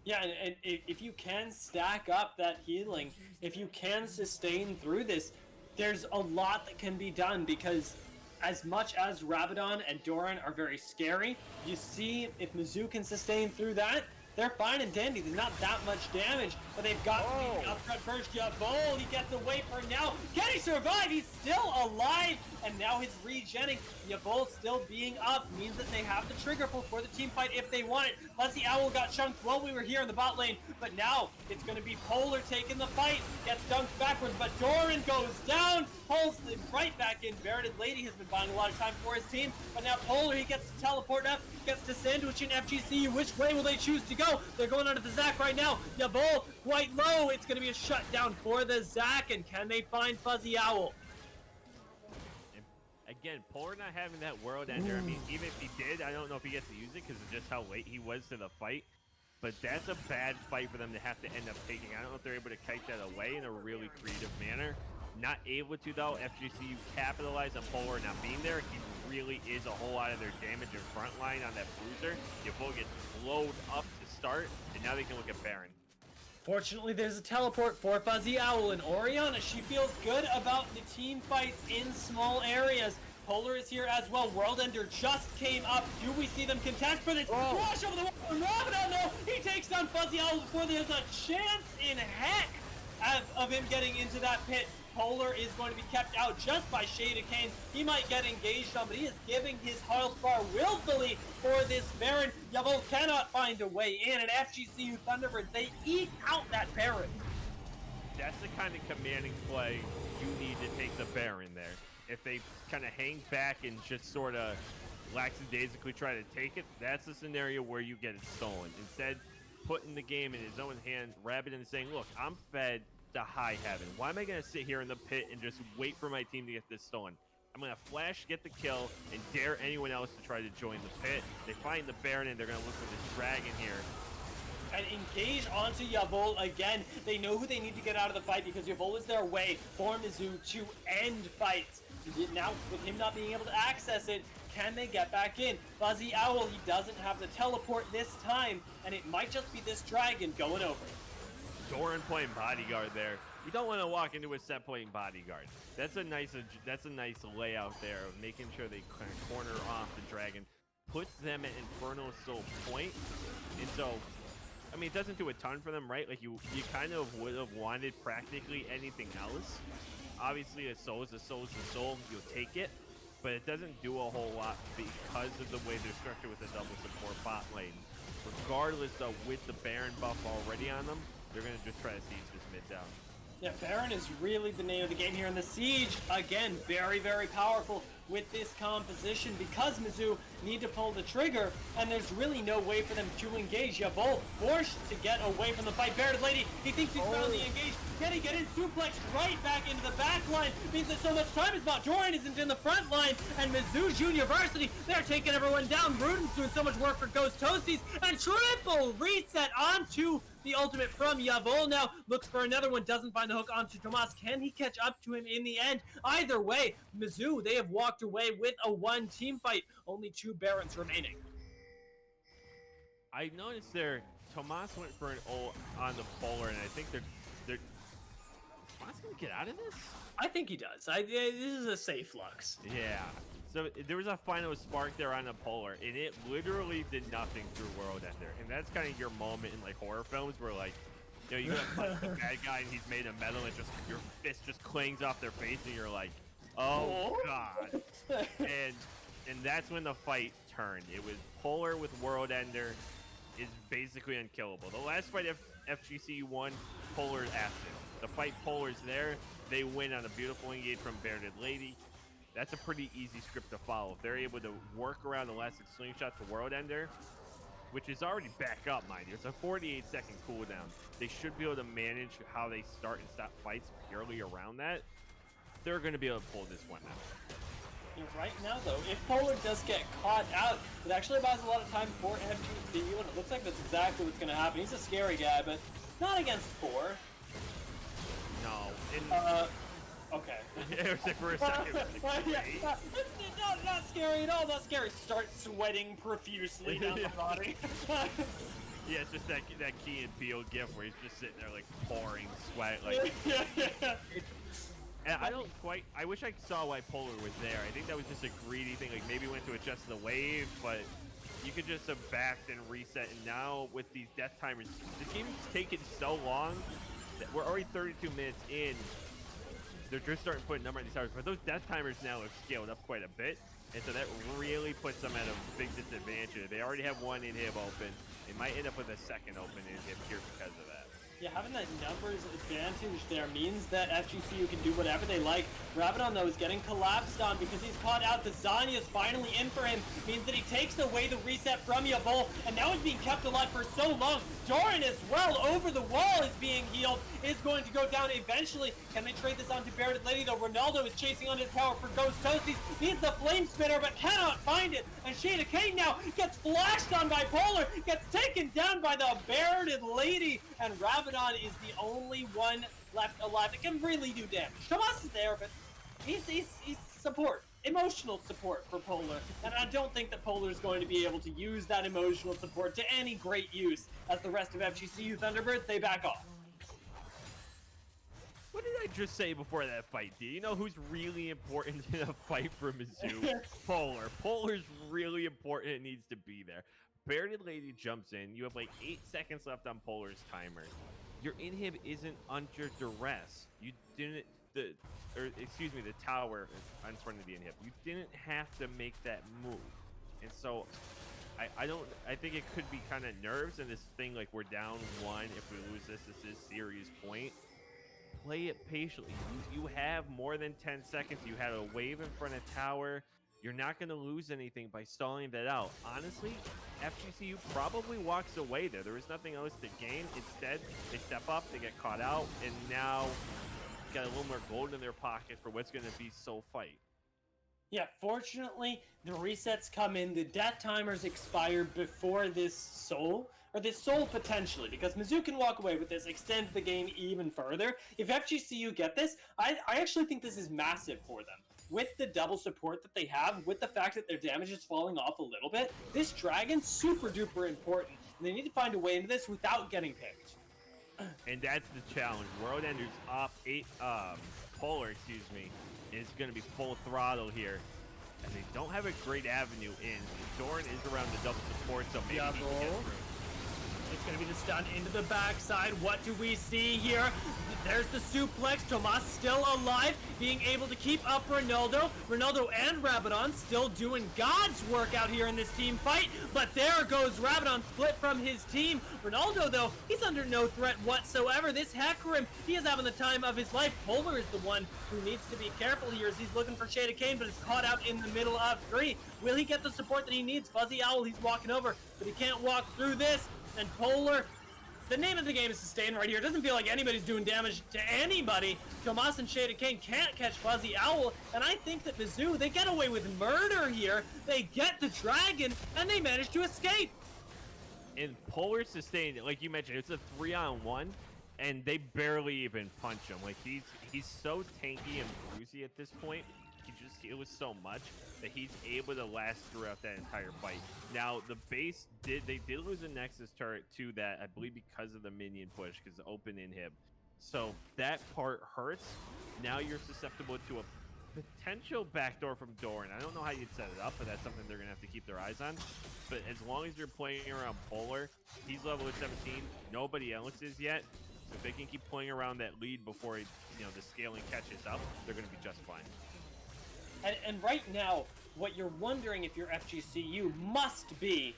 Yeah, and if you can stack up that healing, if you can sustain through this, there's a lot that can be done, because as much as Rabadon and Doran are very scary, you see if Mizzou can sustain through that, they're fine and dandy. There's not that much damage, but they've got to be upfront first. Yavol, he gets away for now. Can he survive? He's still alive, and now his regenning. Yavol still being up means that they have the trigger pull for the team fight if they want it. Fuzzy Owl got chunked while we were here in the bot lane, but now it's going to be Polar taking the fight. Gets dunked backwards, but Doran goes down, pulls him right back in. Bearded Lady has been buying a lot of time for his team, but now Polar, he gets to teleport up, gets to sandwich in FGCU. Which way will they choose to go? They're going under the Zac right now. Yavol quite low. It's going to be a shutdown for the Zac, and can they find Fuzzy Owl? Again, Polar not having that world ender. I mean, even if he did, I don't know if he gets to use it because of just how late he was to the fight. But that's a bad fight for them to have to end up taking. I don't know if they're able to kite that away in a really creative manner. Not able to, though. FGCU capitalize on Polar not being there. He really is a whole lot of their damage in front line on that bruiser. Yavol gets blowed up to start, and now they can look at Baron. Fortunately, there's a teleport for Fuzzy Owl, and Oriana, she feels good about the team fights in small areas. Polar is here as well. World Ender just came up. Do we see them contest for this? Wash over the wall. Rabadon, though, he takes down Fuzzy Owl before there's a chance in heck of him getting into that pit. Polar is going to be kept out just by Shada Kane. He might get engaged on, but he is giving his health bar willfully for this Baron. Yavol cannot find a way in, and FGCU Thunderbirds, they eke out that Baron. That's the kind of commanding play you need to take the Baron there. If they kind of hang back and just sort of lackadaisically try to take it, that's the scenario where you get it stolen. Instead, putting the game in his own hand, Rabadon is saying, look, I'm fed to high heaven. Why am I going to sit here in the pit and just wait for my team to get this stolen? I'm going to flash, get the kill, and dare anyone else to try to join the pit. They find the Baron, and they're going to look for this dragon here. And engage onto Yavol again. They know who they need to get out of the fight because Yavol is their way for Mizzou to end fights. Now, with him not being able to access it, can they get back in? Fuzzy Owl, he doesn't have the teleport this time, and it might just be this dragon going over. Doran playing bodyguard there. You don't want to walk into a set playing bodyguard. That's a nice layout there of making sure they kind of corner off the dragon, puts them at Inferno Soul point, and so I mean, it doesn't do a ton for them, right? Like, you kind of would have wanted practically anything else. Obviously, a soul is a soul is a soul. You'll take it. But it doesn't do a whole lot because of the way they're structured with the double support bot lane. Regardless, though, with the Baron buff already on them, they're going to just try to siege this mid down. Yeah, Baron is really the name of the game here in the siege. Again, very, very powerful with this composition because Mizzou need to pull the trigger, and there's really no way for them to engage. Yavol forced to get away from the fight. Baron Lady, he thinks he's found the engage. Can he get in? Suplex right back into the back line. Means that so much time is bought. Dorian isn't in the front line, and Mizzou University, they're taking everyone down. Ruden's doing so much work for Ghost Toasties, and triple reset onto the ultimate from Yavol. Now looks for another one, doesn't find the hook onto Tomas. Can he catch up to him in the end? Either way, Mizzou, they have walked away with a 1 team fight. Only 2 Barons remaining. I noticed there, Tomas went for an ult on the Polar, and I think they're Tomas gonna get out of this? I think he does. This is a safe Lux. Yeah. So there was a final spark there on the Polar, and it literally did nothing through World Ender. And that's kind of your moment in like horror films where like, you know, you gotta punch the bad guy and he's made of metal and just your fist just clings off their face and you're like, oh god. and that's when the fight turned. It was Polar with World Ender is basically unkillable. The last fight FGCU won, Polar's asked it. The fight Polar's there, they win on a beautiful engage from Bearded Lady. That's a pretty easy script to follow. If they're able to work around the elastic slingshot to World Ender, which is already back up, mind you. It's a 48-second cooldown. They should be able to manage how they start and stop fights purely around that. They're going to be able to pull this one out. Right now, though, if Polar does get caught out, it actually buys a lot of time for FGCU, and it looks like that's exactly what's going to happen. He's a scary guy, but not against 4. No. Okay. It was like for a second. Not scary at all. Not scary. Start sweating profusely down the body. Yeah, it's just that Key and Peele gif where he's just sitting there like pouring sweat. Like, and I wish I saw why Polar was there. I think that was just a greedy thing. Like maybe went to adjust the wave, but you could just have backed and reset. And now with these death timers, this game's taken so long that we're already 32 minutes in. They're just starting to put a number on these towers, but those death timers now have scaled up quite a bit, and so that really puts them at a big disadvantage. They already have 1 inhib open. They might end up with a 2nd open inhib here because of that. Yeah, having that numbers advantage there means that FGCU can do whatever they like. Rabadon, though, is getting collapsed on because he's caught out. The Zanya's finally in for him. Means that he takes away the reset from Yavol, and now he's being kept alive for so long. Doran as well, over the wall, is being healed, is going to go down eventually. Can they trade this on to Bearded Lady, though? Ronaldo is chasing on his tower for Ghost Toasties. Needs the Flame Spinner, but cannot find it. And Shada Kane now gets flashed on by Polar, gets taken down by the Bearded Lady, and Rabadon is the only one left alive that can really do damage. Tomas is there, but he's support. Emotional support for Polar, and I don't think that Polar is going to be able to use that emotional support to any great use as the rest of FGCU Thunderbirds, they back off. What did I just say before that fight, D? You know who's really important in a fight for Mizzou? Polar. Polar's really important and needs to be there. Bearded Lady jumps in. You have like 8 seconds left on Polar's timer. Your inhib isn't under duress. You didn't... the tower in front of the inhib. You didn't have to make that move. And so I think it could be kind of nerves and this thing like we're down 1. If we lose this is serious point. Play it patiently. You have more than 10 seconds. You had a wave in front of tower. You're not going to lose anything by stalling that out. Honestly, FGCU probably walks away there. There is nothing else to gain. Instead, they step up, they get caught out, and now got a little more gold in their pocket for what's going to be Soul fight. Yeah, fortunately, the resets come in. The death timers expire before this Soul, or this Soul potentially, because Mizzou can walk away with this, extend the game even further. If FGCU get this, I actually think this is massive for them. With the double support that they have, with the fact that their damage is falling off a little bit, this Dragon's super duper important. And they need to find a way into this without getting picked. And that's the challenge. World Ender's up 8, Polar, excuse me, is going to be full throttle here. And they don't have a great avenue in. Doran is around the double support, so maybe he can get through. It's going to be the stun into the backside. What do we see here? There's the suplex. Tomas still alive, being able to keep up Ronaldo. Ronaldo and Rabadon still doing God's work out here in this team fight. But there goes Rabadon, split from his team. Ronaldo, though, he's under no threat whatsoever. This Hecarim, he is having the time of his life. Polar is the one who needs to be careful here as he's looking for Shade of Kane, but is caught out in the middle of 3. Will he get the support that he needs? Fuzzy Owl, he's walking over, but he can't walk through this. And Polar, the name of the game is Sustain right here. It doesn't feel like anybody's doing damage to anybody. Tomas and Shade of Kane can't catch Fuzzy Owl, and I think that Mizzou, they get away with murder here. They get the dragon, and they manage to escape. And Polar Sustain, like you mentioned, it's a 3-on-1, and they barely even punch him. Like he's so tanky and bruisey at this point. It was so much that he's able to last throughout that entire fight. Now the base did lose a Nexus turret to that, I believe, because of the minion push, because open inhib. So that part hurts. Now you're susceptible to a potential backdoor from Doran. I don't know how you'd set it up, but that's something they're gonna have to keep their eyes on. But as long as you're playing around Polar, he's level 17. Nobody else is yet. So if they can keep playing around that lead before the scaling catches up, they're gonna be just fine. And right now, what you're wondering if you're FGCU must be,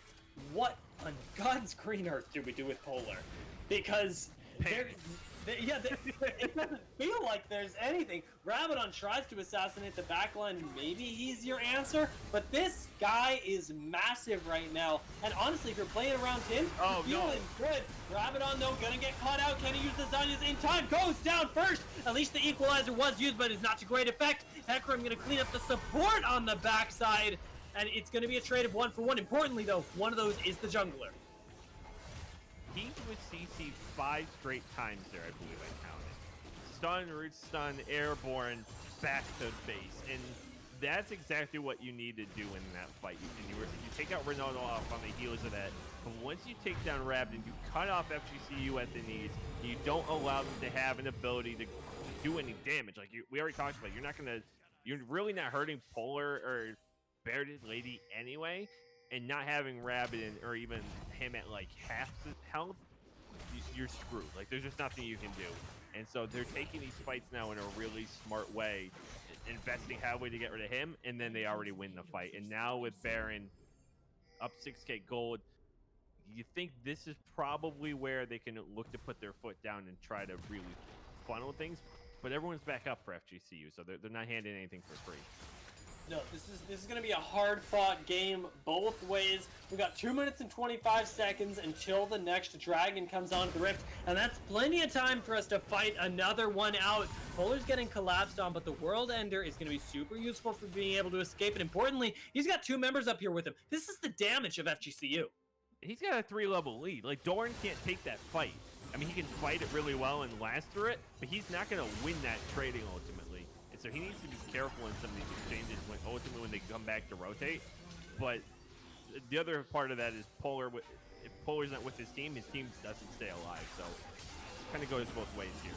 what on God's green earth do we do with Polar? Because it doesn't feel like there's anything. Rabadon tries to assassinate the backline. Maybe he's your answer, but this guy is massive right now. And honestly, if you're playing around him, you're feeling good. Rabadon, though, gonna get caught out. Can he use the Zanyas in time? Goes down first. At least the equalizer was used, but it's not to great effect. Hecarim gonna clean up the support on the backside, and it's gonna be a trade of 1-for-1. Importantly, though, one of those is the jungler. He was CC'd 5 straight times there, I believe I counted. Stun, root stun, airborne, back to base. And that's exactly what you need to do in that fight. You take out Ronaldo off on the heels of that. But once you take down Rabadon, you cut off FGCU at the knees. You don't allow them to have an ability to do any damage. Like we already talked about, you're really not hurting Polar or Bearded Lady anyway. And not having Rabadon or even him at like half the health, you're screwed. Like there's just nothing you can do. And so they're taking these fights now in a really smart way, investing heavily to get rid of him, and then they already win the fight. And now with Baron up 6k gold, you think this is probably where they can look to put their foot down and try to really funnel things. But everyone's back up for FGCU, so they're not handing anything for free. No, this is going to be a hard-fought game both ways. We've got 2 minutes and 25 seconds until the next dragon comes onto the rift, and that's plenty of time for us to fight another one out. Polar's getting collapsed on, but the World Ender is going to be super useful for being able to escape, and importantly, he's got 2 members up here with him. This is the damage of FGCU. He's got a 3-level lead. Like, Doran can't take that fight. I mean, he can fight it really well and last through it, but he's not going to win that trading ultimately. And so he needs to be careful in some of these exchanges when they come back to rotate. But the other part of that is Polar. If Polar's not with his team doesn't stay alive. So it kind of goes both ways here.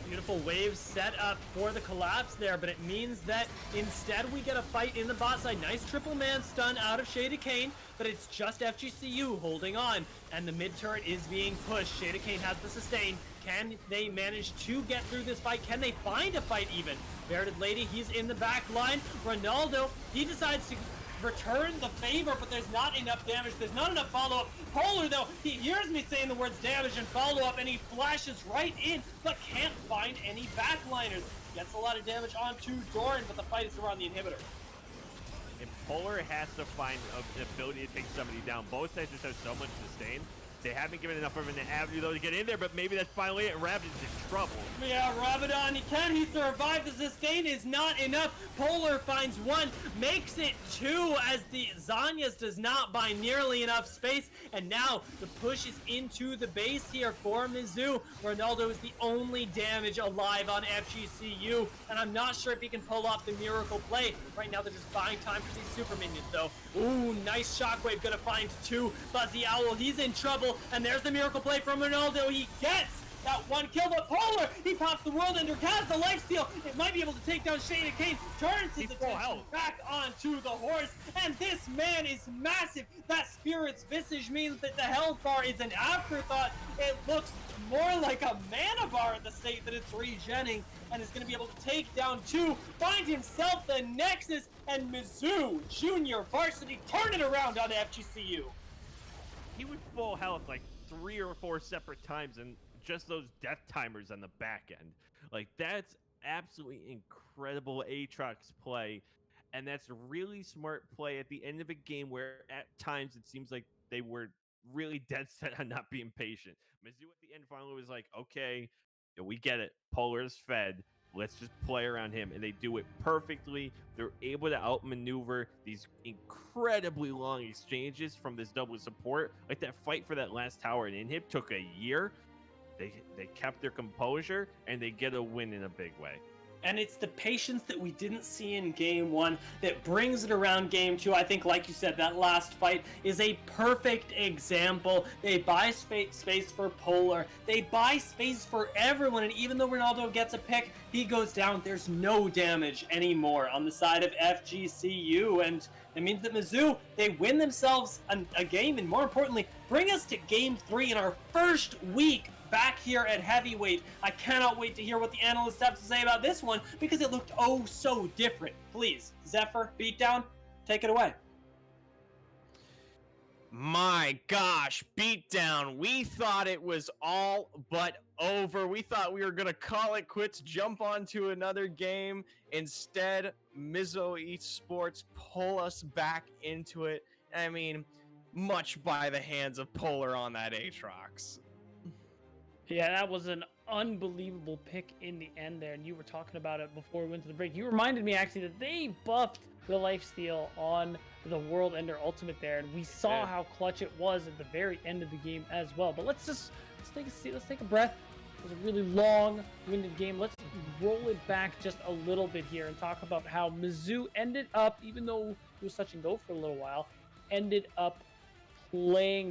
Beautiful waves set up for the collapse there, but it means that instead we get a fight in the bot side. Nice triple man stun out of Shade of Kane, but it's just FGCU holding on, and the mid turret is being pushed. Shade of Kane has the sustain. Can they manage to get through this fight? Can they find a fight even? Bearded Lady, he's in the back line. Ronaldo, he decides to return the favor, but there's not enough damage. There's not enough follow-up. Polar, though, he hears me saying the words damage and follow-up, and he flashes right in, but can't find any backliners. Gets a lot of damage onto Doran, but the fight is around the inhibitor. And Polar has to find an ability to take somebody down. Both sides just have so much sustain. They haven't given enough of an avenue, though, to get in there, but maybe that's finally it, and Rabadon's in trouble. Yeah, Rabadon, he survive? The sustain is not enough. Polar finds 1, makes it 2, as the Zanyas does not buy nearly enough space, and now the push is into the base here for Mizzou. Ronaldo is the only damage alive on FGCU, and I'm not sure if he can pull off the miracle play. Right now, they're just buying time for these super minions, though. Ooh, nice shockwave, gonna find 2. Fuzzy Owl, he's in trouble. And there's the miracle play from Ronaldo. He gets that one kill, but Polar, he pops the World Ender, has the lifesteal. It might be able to take down Shane and Kane, turns his attention back onto the horse, and this man is massive. That Spirit's Visage means that the health bar is an afterthought. It looks more like a mana bar at the state that it's regenning, and is going to be able to take down 2, find himself the Nexus, and Mizzou Junior Varsity turn it around on FGCU. He was full health like 3 or 4 separate times, and just those death timers on the back end. Like, that's absolutely incredible Aatrox play, and that's really smart play at the end of a game where at times it seems like they were really dead set on not being patient. Mizzou at the end finally was like, okay, we get it. Polar's fed. Let's just play around him. And they do it perfectly. They're able to outmaneuver these incredibly long exchanges from this double support. Like that fight for that last tower and inhib took a year. They kept their composure, and they get a win in a big way. And it's the patience that we didn't see in game 1 that brings it around game 2. I think, like you said, that last fight is a perfect example. They buy space for Polar. They buy space for everyone. And even though Ronaldo gets a pick, he goes down. There's no damage anymore on the side of FGCU. And it means that Mizzou, they win themselves a game. And more importantly, bring us to game 3 in our first week back here at heavyweight. I cannot wait to hear what the analysts have to say about this one, because it looked oh so different. Please, Zephyr, Beatdown, take it away. My gosh, Beatdown. We thought it was all but over. We thought we were going to call it quits, jump onto another game. Instead, Mizzou Esports pull us back into it. I mean, much by the hands of Polar on that Aatrox. Yeah, that was an unbelievable pick in the end there, and you were talking about it before we went to the break. You reminded me, actually, that they buffed the lifesteal on the World Ender Ultimate there, and we saw how clutch it was at the very end of the game as well. But let's take a seat, let's take a breath. It was a really long-winded game. Let's roll it back just a little bit here and talk about how Mizzou ended up, even though it was touch and go for a little while, ended up playing